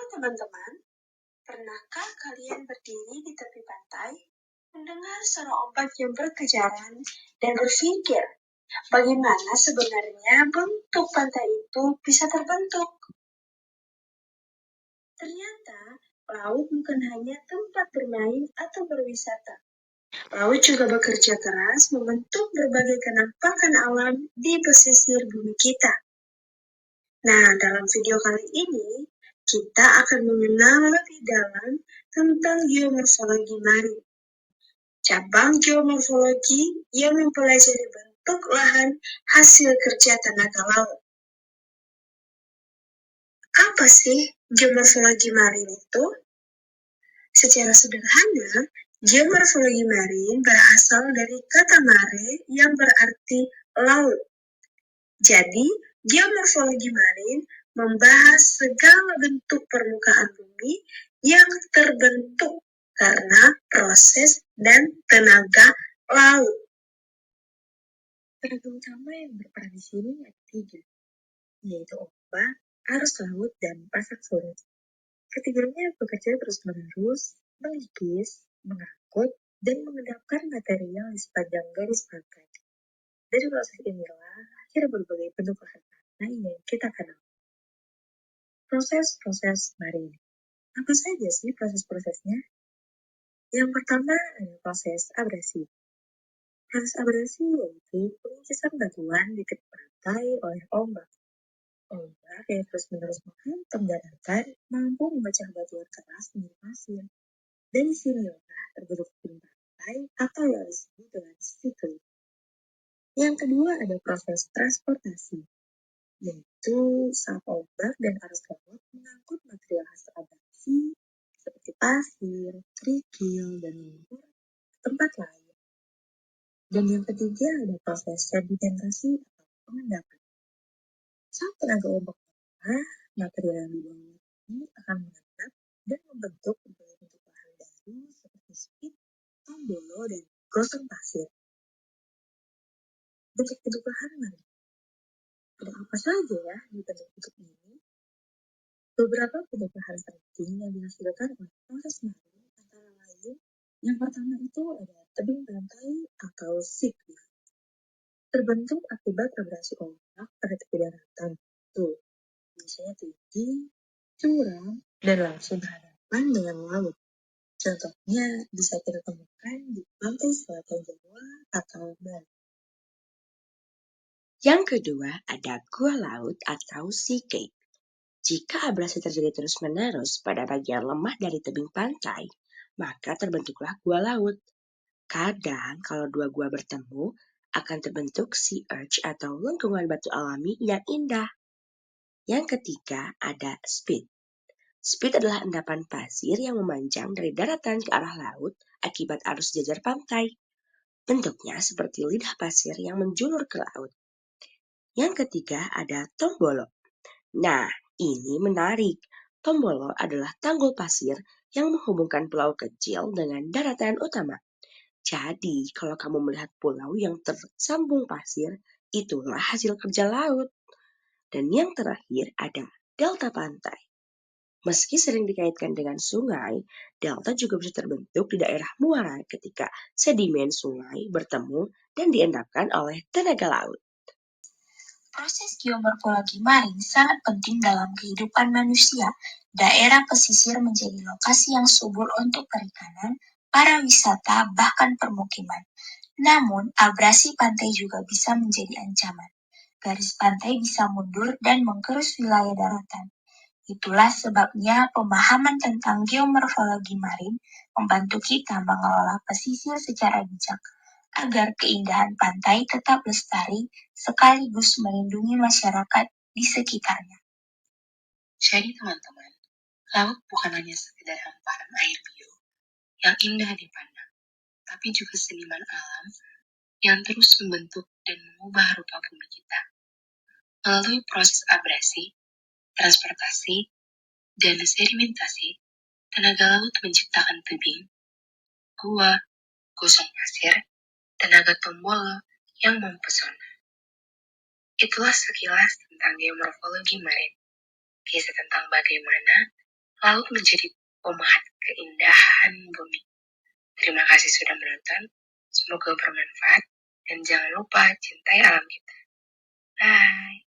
teman-teman, pernahkah kalian berdiri di tepi pantai, mendengar suara ombak yang berkejaran, dan berpikir bagaimana sebenarnya bentuk pantai itu bisa terbentuk? Ternyata, laut bukan hanya tempat bermain atau berwisata. Laut juga bekerja keras membentuk berbagai kenampakan alam di pesisir bumi kita. Nah, dalam video kali ini, kita akan mengenal lebih dalam tentang geomorfologi marin. Cabang geomorfologi yang mempelajari bentuk lahan hasil kerja tenaga laut. Apa sih geomorfologi marin itu? Secara sederhana, geomorfologi marin berasal dari kata mare yang berarti laut. Jadi, geomorfologi marin membahas segala bentuk permukaan bumi yang terbentuk karena proses dan tenaga laut. Tenaga utama yang berperan di sini ada 3, yaitu ombak, arus laut, dan pasak surut. Ketiganya bekerja terus-menerus, mengikis, mengangkut, dan mengendapkan material di sepanjang garis pantai. Dari proses inilah lahir berbagai bentuk lahan pantai yang kita kenal. Proses-proses marin. Apa saja sih proses-prosesnya? Yang pertama ada proses abrasi. Proses abrasi yaitu pengikisan batuan di tepi pantai oleh ombak. Ombak yang terus-menerus menghantam daratan mampu memecah batuan keras menjadi pasir. Dari sinilah terbentuk tebing pantai atau yang disebut dengan sea cliff. Yang kedua ada proses transportasi, yaitu saat ombak dan arus laut mengangkut material hasil abrasi seperti pasir, kerikil, dan lumpur ke tempat lain. Dan yang ketiga ada proses sedimentasi atau pengendapan. Saat tenaga ombak melemah, material yang dibawa ini akan mengendap dan membentuk berbagai bentuk lahan baru seperti spit, tombolo, dan gosong pasir. Bentuk-bentuk lahan marin. Ada apa saja ya di bentuk-bentuk ini? Beberapa bentuk lahan penting yang dihasilkan oleh proses marin antara lain, yang pertama itu ada tebing pantai atau sea cliff. Terbentuk akibat abrasi ombak pada tepi daratan. Tuh, biasanya tinggi, curam, dan langsung berhadapan dengan laut. Contohnya bisa kita temukan di pantai selatan Jawa atau Bali. Yang kedua ada gua laut atau sea cave. Jika abrasi terjadi terus-menerus pada bagian lemah dari tebing pantai, maka terbentuklah gua laut. Kadang kalau dua gua bertemu, akan terbentuk sea arch atau lengkungan batu alami yang indah. Yang ketiga ada spit. Spit adalah endapan pasir yang memanjang dari daratan ke arah laut akibat arus jajar pantai. Bentuknya seperti lidah pasir yang menjulur ke laut. Yang ketiga ada tombolo. Nah, ini menarik. Tombolo adalah tanggul pasir yang menghubungkan pulau kecil dengan daratan utama. Jadi, kalau kamu melihat pulau yang tersambung pasir, itulah hasil kerja laut. Dan yang terakhir ada delta pantai. Meski sering dikaitkan dengan sungai, delta juga bisa terbentuk di daerah muara ketika sedimen sungai bertemu dan diendapkan oleh tenaga laut. Proses geomorfologi marin sangat penting dalam kehidupan manusia. Daerah pesisir menjadi lokasi yang subur untuk perikanan, para wisata, bahkan permukiman. Namun, abrasi pantai juga bisa menjadi ancaman. Garis pantai bisa mundur dan menggerus wilayah daratan. Itulah sebabnya pemahaman tentang geomorfologi marin membantu kita mengelola pesisir secara bijak, agar keindahan pantai tetap lestari sekaligus melindungi masyarakat di sekitarnya. Jadi teman-teman, laut bukan hanya sekedar hamparan air biru yang indah dipandang, tapi juga seniman alam yang terus membentuk dan mengubah rupa bumi kita. Melalui proses abrasi, transportasi, dan sedimentasi, tenaga laut menciptakan tebing, gua, gosong pasir, tenaga tombolo yang mempesona. Itulah sekilas tentang geomorfologi marin, kisah tentang bagaimana Laut menjadi pemahat keindahan bumi. Terima kasih sudah menonton. Semoga bermanfaat dan jangan lupa cintai alam kita. Bye.